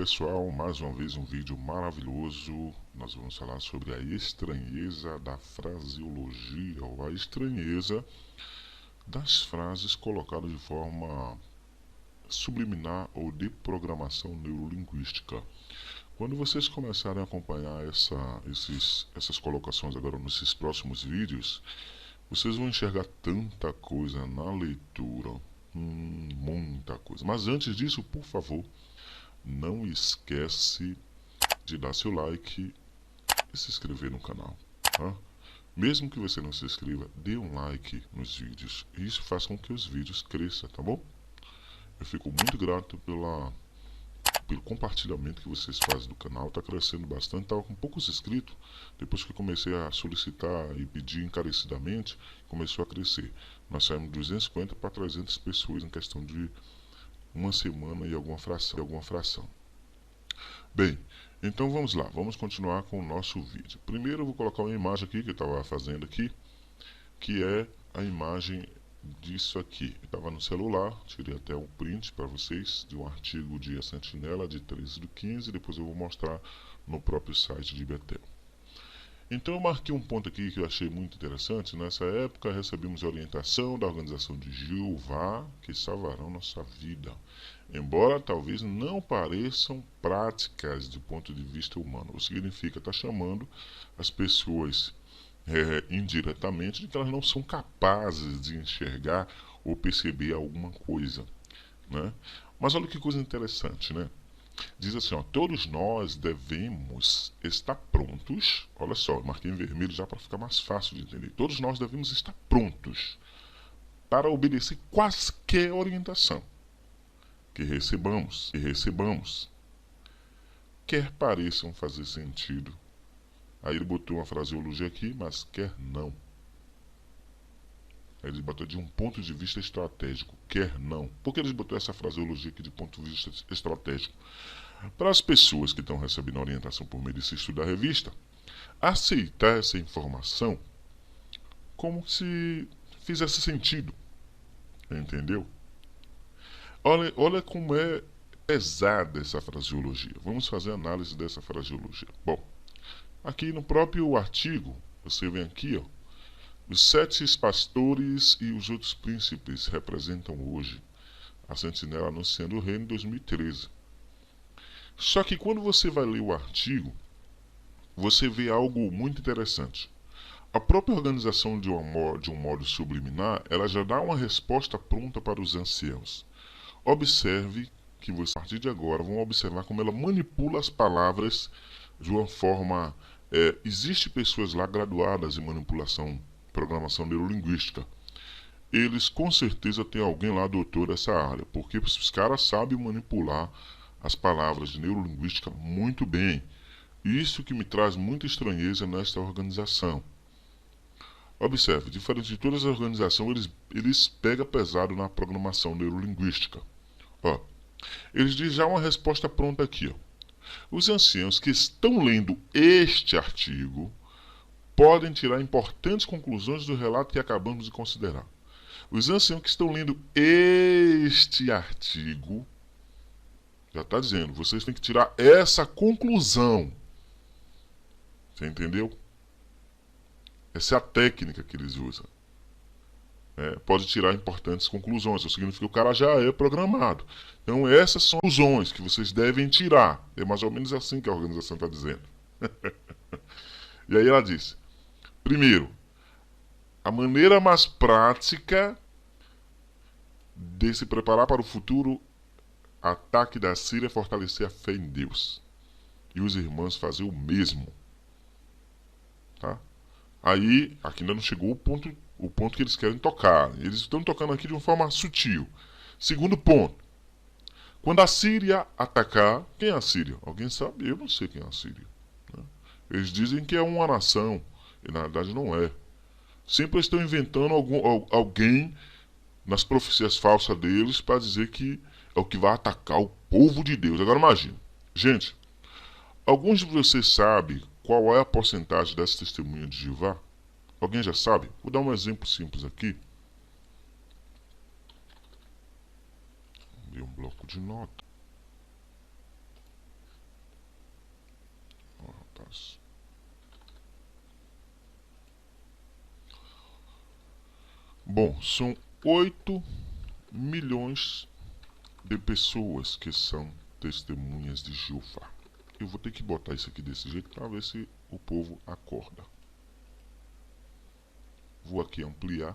pessoal, mais uma vez um vídeo maravilhoso. Nós vamos falar sobre a estranheza da fraseologia, ou a estranheza das frases colocadas de forma subliminar ou de programação neurolinguística. Quando vocês começarem a acompanhar essas colocações agora nesses próximos vídeos, vocês vão enxergar tanta coisa na leitura, muita coisa. Mas antes disso, por favor, não esquece de dar seu like e se inscrever no canal, tá? Mesmo que você não se inscreva, dê um like nos vídeos. Isso faz com que os vídeos cresçam, tá bom? Eu fico muito grato pelo compartilhamento que vocês fazem do canal. Está crescendo bastante, estava com poucos inscritos. Depois que eu comecei a solicitar e pedir encarecidamente, começou a crescer. Nós saímos de 250 para 300 pessoas em questão de uma semana e alguma fração. Bem, então vamos lá, vamos continuar com o nosso vídeo. Primeiro eu vou colocar uma imagem aqui que eu estava fazendo aqui, que é a imagem disso aqui. Eu estava no celular, tirei até um print para vocês de um artigo de A Sentinela de 13/15, depois eu vou mostrar no próprio site de Betel. Então eu marquei um ponto aqui que eu achei muito interessante. Nessa época recebemos orientação da organização de Jeová que salvarão nossa vida, embora talvez não pareçam práticas do ponto de vista humano. O que significa estar chamando as pessoas indiretamente de que elas não são capazes de enxergar ou perceber alguma coisa, né? Mas olha que coisa interessante, né? Diz assim, ó, todos nós devemos estar prontos. Olha só, eu marquei em vermelho já para ficar mais fácil de entender. Todos nós devemos estar prontos para obedecer quaisquer orientação que recebamos, quer pareçam fazer sentido. Aí ele botou uma fraseologia aqui, mas quer não. Aí ele botou de um ponto de vista estratégico, quer não. Por que ele botou essa fraseologia aqui de ponto de vista estratégico? Para as pessoas que estão recebendo orientação por meio desse estudo da revista, aceitar essa informação como se fizesse sentido. Entendeu? Olha como é pesada essa fraseologia. Vamos fazer análise dessa fraseologia. Bom, aqui no próprio artigo, você vem aqui, ó. Os 7 pastores e os outros príncipes representam hoje a Sentinela anunciando o reino em 2013. Só que quando você vai ler o artigo, você vê algo muito interessante. A própria organização de um modo subliminar, ela já dá uma resposta pronta para os anciãos. Observe que vocês, a partir de agora, vão observar como ela manipula as palavras de uma forma... Existem pessoas lá graduadas em programação neurolinguística. Eles com certeza têm alguém lá doutor dessa área, porque os caras sabem manipular as palavras de neurolinguística muito bem. Isso que me traz muita estranheza nesta organização. Observe, diferente de todas as organizações, eles pegam pesado na programação neurolinguística. Ó, eles dizem já uma resposta pronta aqui. Ó. Os anciãos que estão lendo este artigo podem tirar importantes conclusões do relato que acabamos de considerar. Os anciãos que estão lendo este artigo, já está dizendo, vocês têm que tirar essa conclusão. Você entendeu? Essa é a técnica que eles usam. Pode tirar importantes conclusões. Isso significa que o cara já é programado. Então essas são as conclusões que vocês devem tirar. É mais ou menos assim que a organização está dizendo. E aí ela diz: primeiro, a maneira mais prática de se preparar para o futuro ataque da Síria é fortalecer a fé em Deus. E os irmãos fazer o mesmo. Tá? Aí, aqui ainda não chegou o ponto que eles querem tocar. Eles estão tocando aqui de uma forma sutil. Segundo ponto. Quando a Síria atacar... Quem é a Síria? Alguém sabe? Eu não sei quem é a Síria. Né? Eles dizem que é uma nação. E na verdade não é. Sempre estão inventando alguém nas profecias falsas deles para dizer que é o que vai atacar o povo de Deus. Agora imagina. Gente, alguns de vocês sabem qual é a porcentagem dessa testemunha de Jeová? Alguém já sabe? Vou dar um exemplo simples aqui. Dei um bloco de nota. aspas. Bom, são 8 milhões de pessoas que são testemunhas de Jeová. Eu vou ter que botar isso aqui desse jeito para ver se o povo acorda. Vou aqui ampliar.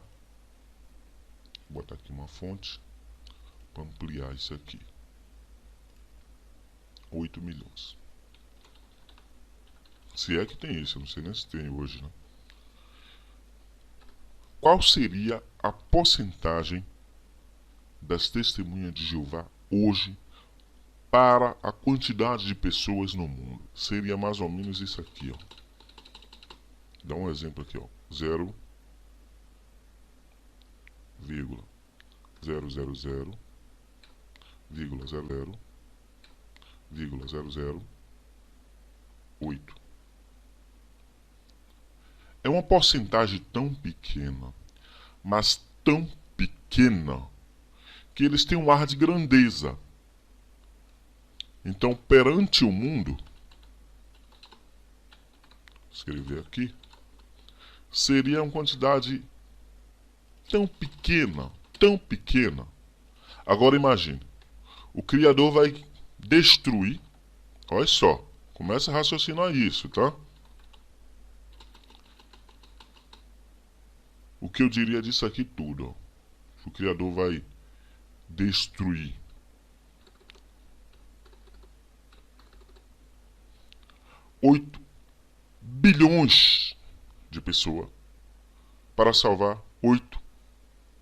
Vou botar aqui uma fonte para ampliar isso aqui. 8 milhões. Se é que tem isso, eu não sei nem se tem hoje, né? Qual seria a porcentagem das testemunhas de Jeová hoje para a quantidade de pessoas no mundo? Seria mais ou menos isso aqui, ó. Dá um exemplo aqui, ó. 0,000,008. É uma porcentagem tão pequena, mas tão pequena, que eles têm um ar de grandeza. Então, perante o mundo, vou escrever aqui, seria uma quantidade tão pequena, tão pequena. Agora imagine, o Criador vai destruir, olha só, começa a raciocinar isso, tá? O que eu diria disso aqui tudo, ó, o Criador vai destruir 8 bilhões de pessoas para salvar 8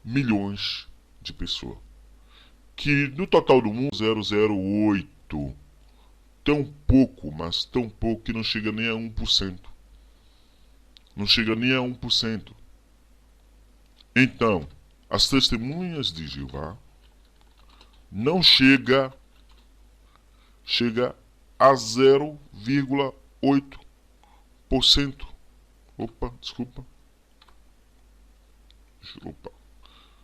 milhões de pessoas. Que no total do mundo, 0,08. Tão pouco, mas tão pouco que não chega nem a 1%. Não chega nem a 1%. Então, as testemunhas de Jeová não chega a 0,8%. Opa, desculpa.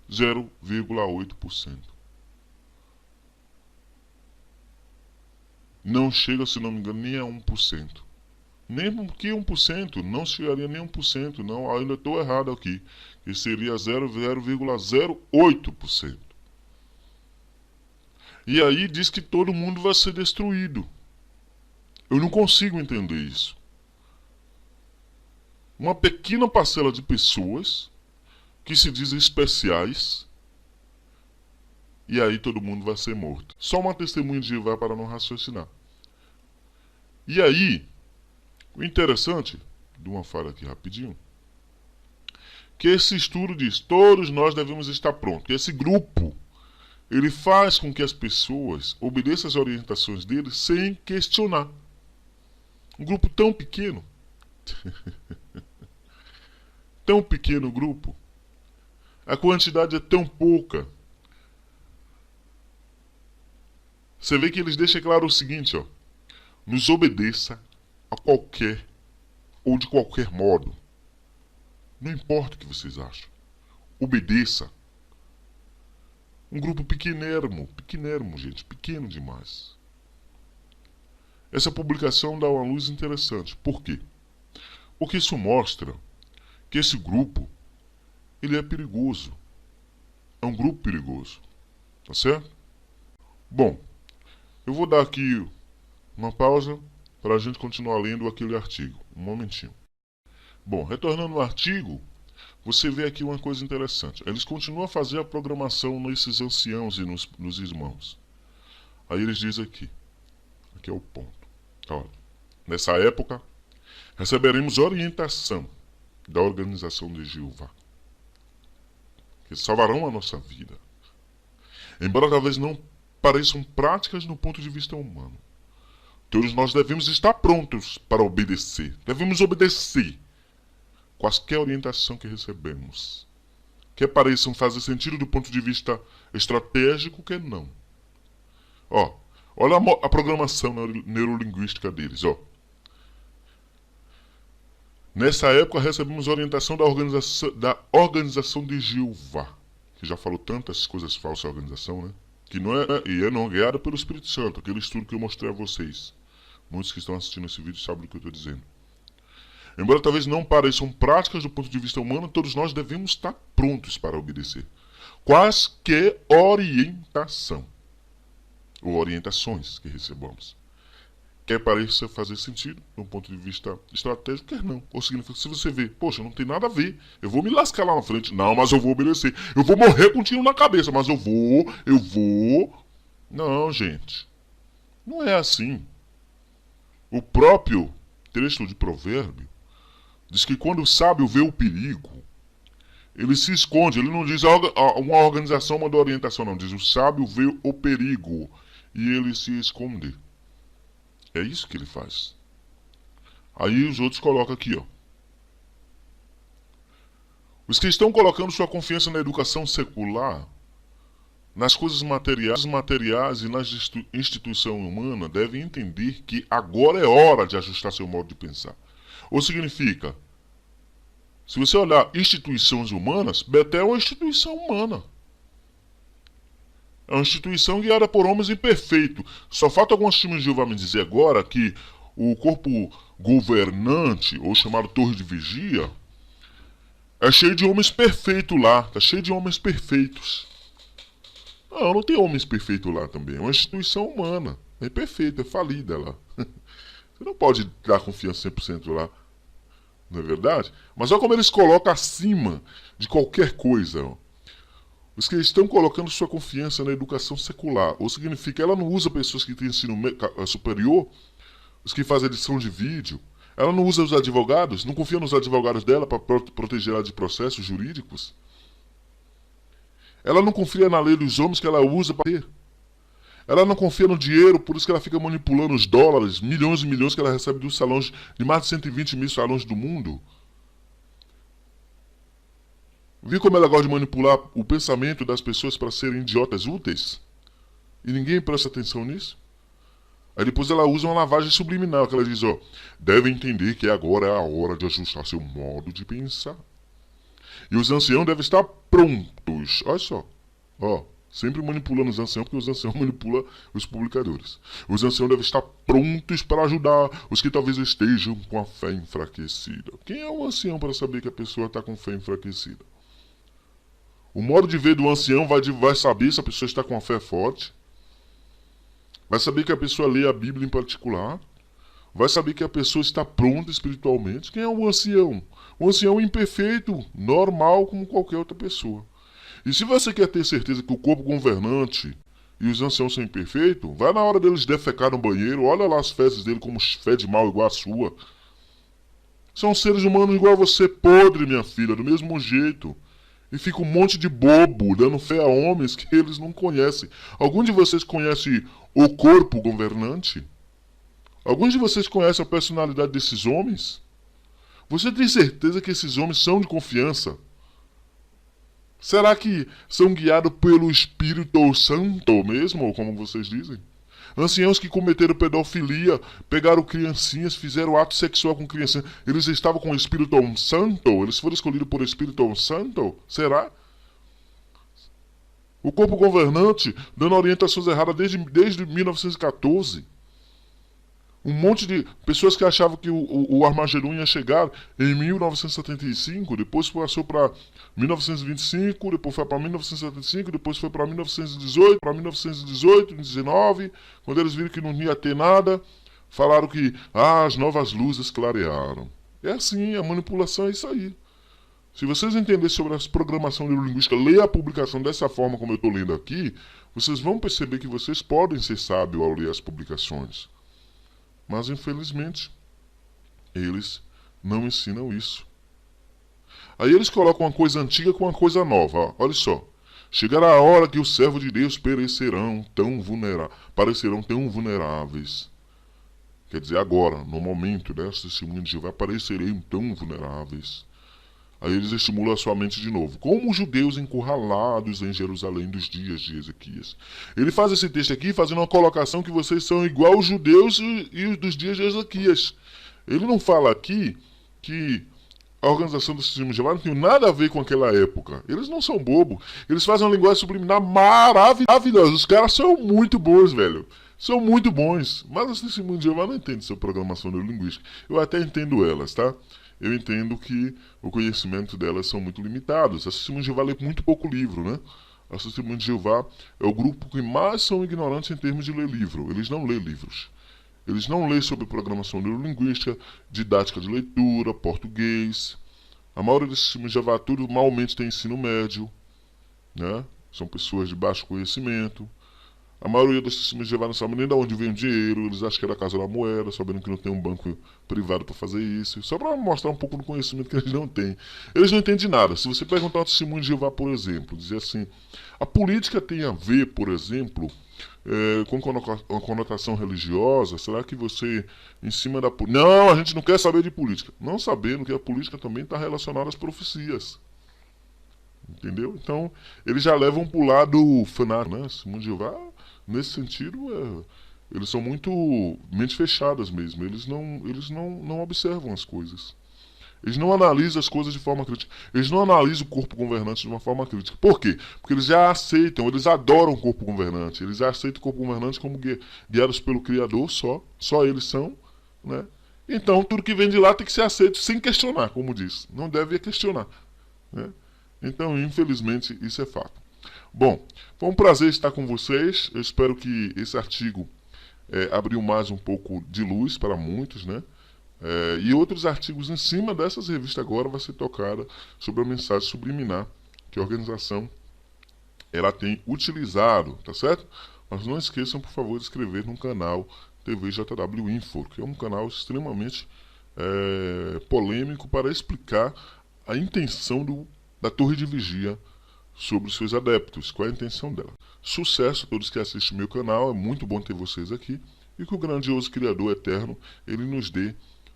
0,8%. Não chega, se não me engano, nem a 1%. Nem que 1%, não chegaria nem a 1%. Não, ainda estou errado aqui. Que seria 0,08%. E aí diz que todo mundo vai ser destruído. Eu não consigo entender isso. Uma pequena parcela de pessoas que se dizem especiais, e aí todo mundo vai ser morto. Só uma testemunha de Jeová para não raciocinar. E aí, o interessante, de uma fala aqui rapidinho, que esse estudo diz, todos nós devemos estar prontos. Que esse grupo, ele faz com que as pessoas obedeçam as orientações dele sem questionar. Um grupo tão pequeno. Tão pequeno o grupo. A quantidade é tão pouca. Você vê que eles deixam claro o seguinte, ó. Nos obedeça a qualquer ou de qualquer modo. Não importa o que vocês acham. Obedeça. Um grupo pequenermo, gente, pequeno demais. Essa publicação dá uma luz interessante. Por quê? Porque isso mostra que esse grupo, ele é perigoso. É um grupo perigoso. Tá certo? Bom, eu vou dar aqui uma pausa para a gente continuar lendo aquele artigo. Um momentinho. Bom, retornando ao artigo, você vê aqui uma coisa interessante. Eles continuam a fazer a programação nesses anciãos e nos irmãos. Aí eles dizem aqui é o ponto. Olha, nessa época, receberemos orientação da organização de Jeová, que salvarão a nossa vida. Embora talvez não pareçam práticas no ponto de vista humano. Todos nós devemos estar prontos para obedecer. Devemos obedecer qualquer orientação que recebemos. Que pareçam fazer sentido do ponto de vista estratégico, que não. Olha a programação neurolinguística deles. Nessa época recebemos orientação da organização de Jeová. Que já falou tantas coisas falsas a organização, né? Que não é guiada pelo Espírito Santo. Aquele estudo que eu mostrei a vocês. Muitos que estão assistindo esse vídeo sabem do que eu estou dizendo. Embora talvez não pareçam práticas do ponto de vista humano, todos nós devemos estar prontos para obedecer quaisquer orientação ou orientações que recebamos. Quer pareça fazer sentido, do ponto de vista estratégico, quer não. Ou significa que se você vê, poxa, não tem nada a ver, eu vou me lascar lá na frente. Não, mas eu vou obedecer. Eu vou morrer com um tiro na cabeça, mas eu vou. Não, gente. Não é assim. O próprio texto de Provérbio diz que quando o sábio vê o perigo, ele se esconde. Ele não diz uma organização mandou orientação, não. Diz o sábio vê o perigo e ele se esconde. É isso que ele faz. Aí os outros colocam aqui, ó. Os que estão colocando sua confiança na educação secular, nas coisas materiais e na instituição humana, devem entender que agora é hora de ajustar seu modo de pensar. Ou significa, se você olhar instituições humanas, Betel é uma instituição humana. É uma instituição guiada por homens imperfeitos. Só falta alguns times de Jeová me dizer agora que o corpo governante, ou chamado Torre de Vigia, é cheio de homens perfeitos lá. Está cheio de homens perfeitos. Não tem homens perfeitos lá também. É uma instituição humana. É perfeita, é falida lá. Você não pode dar confiança 100% lá. Não é verdade? Mas olha como eles colocam acima de qualquer coisa, ó. Os que estão colocando sua confiança na educação secular. Ou significa, ela não usa pessoas que têm ensino superior, os que fazem edição de vídeo. Ela não usa os advogados, não confia nos advogados dela para proteger ela de processos jurídicos. Ela não confia na lei dos homens que ela usa para ter. Ela não confia no dinheiro, por isso que ela fica manipulando os dólares, milhões e milhões que ela recebe dos salões, de mais de 120 mil salões do mundo. Viu como ela gosta de manipular o pensamento das pessoas para serem idiotas úteis? E ninguém presta atenção nisso? Aí depois ela usa uma lavagem subliminal, que ela diz, ó, deve entender que agora é a hora de ajustar seu modo de pensar. E os anciãos devem estar prontos. Olha só, ó, sempre manipulando os anciãos, porque os anciãos manipulam os publicadores. Os anciãos devem estar prontos para ajudar os que talvez estejam com a fé enfraquecida. Quem é um ancião para saber que a pessoa está com fé enfraquecida? O modo de ver do ancião vai saber se a pessoa está com a fé forte. Vai saber que a pessoa lê a Bíblia em particular. Vai saber que a pessoa está pronta espiritualmente. Quem é um ancião? Um ancião imperfeito, normal como qualquer outra pessoa. E se você quer ter certeza que o corpo governante e os anciãos são imperfeitos, vai na hora deles defecar no banheiro, olha lá as fezes dele como fede mal igual a sua. São seres humanos igual a você, podre, minha filha, do mesmo jeito. E fica um monte de bobo dando fé a homens que eles não conhecem. Algum de vocês conhece o corpo governante? Alguns de vocês conhecem a personalidade desses homens? Você tem certeza que esses homens são de confiança? Será que são guiados pelo Espírito Santo mesmo, ou como vocês dizem? Anciãos que cometeram pedofilia, pegaram criancinhas, fizeram ato sexual com criancinhas. Eles estavam com o Espírito Santo? Eles foram escolhidos por Espírito Santo? Será? O corpo governante dando orientações erradas desde 1914. Um monte de pessoas que achavam que o Armagedon ia chegar em 1975, depois passou para 1925, depois foi para 1975, depois foi para 1918, 1919, quando eles viram que não ia ter nada, falaram que as novas luzes clarearam. É assim, a manipulação é isso aí. Se vocês entenderem sobre a programação neurolinguística, leia a publicação dessa forma como eu estou lendo aqui, vocês vão perceber que vocês podem ser sábios ao ler as publicações. Mas, infelizmente, eles não ensinam isso. Aí eles colocam uma coisa antiga com uma coisa nova. Ó. Olha só. Chegará a hora que os servos de Deus parecerão tão vulneráveis. Quer dizer, agora, no momento dessa testemunha de Jeová, parecerem tão vulneráveis. Aí eles estimulam a sua mente de novo. Como os judeus encurralados em Jerusalém dos dias de Ezequias. Ele faz esse texto aqui fazendo uma colocação que vocês são igual os judeus e dos dias de Ezequias. Ele não fala aqui que a organização do sistema de Jeová não tem nada a ver com aquela época. Eles não são bobos. Eles fazem uma linguagem subliminar maravilhosa. Os caras são muito bons, velho. são muito bons, mas as testemunhas de Jeová não entendem sobre programação neurolinguística. Eu até entendo elas, tá? Eu entendo que o conhecimento delas são muito limitados. As testemunhas de Jeová lê muito pouco livro, né? As testemunhas de Jeová é o grupo que mais são ignorantes em termos de ler livro. Eles não lêem livros. Eles não lêem sobre programação neurolinguística, didática de leitura, português. A maioria desses testemunhos de Jeová tudo malmente tem ensino médio, né? São pessoas de baixo conhecimento. A maioria dos testemunhos de Jeová não sabe nem de onde vem o dinheiro, eles acham que é da Casa da Moeda, sabendo que não tem um banco privado para fazer isso, só para mostrar um pouco do conhecimento que eles não têm. Eles não entendem nada. Se você perguntar ao testemunho de Jeová, por exemplo, dizer assim, a política tem a ver, por exemplo, com uma conotação religiosa, será que você, em cima da política... Não, a gente não quer saber de política. Não sabendo que a política também está relacionada às profecias. Entendeu? Então, eles já levam pro lado fanático, né? Testemunho de Jeová, nesse sentido, eles são muito mente fechadas mesmo. Eles não observam as coisas. Eles não analisam as coisas de forma crítica. Eles não analisam o corpo governante de uma forma crítica. Por quê? Porque eles já aceitam, eles adoram o corpo governante. Eles já aceitam o corpo governante como guiados pelo Criador, só eles são, né? Então, tudo que vem de lá tem que ser aceito sem questionar, como diz. Não deve questionar, né? Então, infelizmente, isso é fato. Bom, foi um prazer estar com vocês. Eu espero que esse artigo abriu mais um pouco de luz para muitos, né? E outros artigos em cima dessas revistas agora vai ser tocada sobre a mensagem subliminar que a organização ela tem utilizado, tá certo? Mas não esqueçam, por favor, de inscrever no canal TV JW Info, que é um canal extremamente polêmico para explicar a intenção da Torre de Vigia sobre os seus adeptos, qual é a intenção dela. Sucesso a todos que assistem meu canal, é muito bom ter vocês aqui, e que o grandioso Criador Eterno, ele nos dê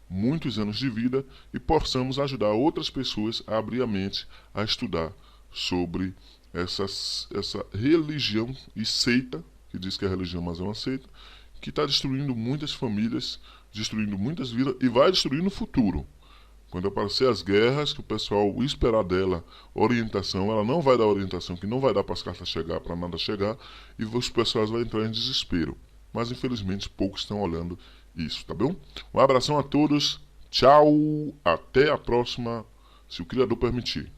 muitos anos de vida e possamos ajudar outras pessoas a abrir a mente, a estudar sobre essa religião e seita, que diz que é religião, mas é uma seita, que está destruindo muitas famílias, destruindo muitas vidas e vai destruir no futuro. Quando aparecer as guerras, que o pessoal esperar dela orientação, ela não vai dar orientação, que não vai dar para as cartas chegar, para nada chegar, e os pessoais vão entrar em desespero. Mas infelizmente poucos estão olhando isso, tá bom? Um abração a todos, tchau, até a próxima, se o Criador permitir.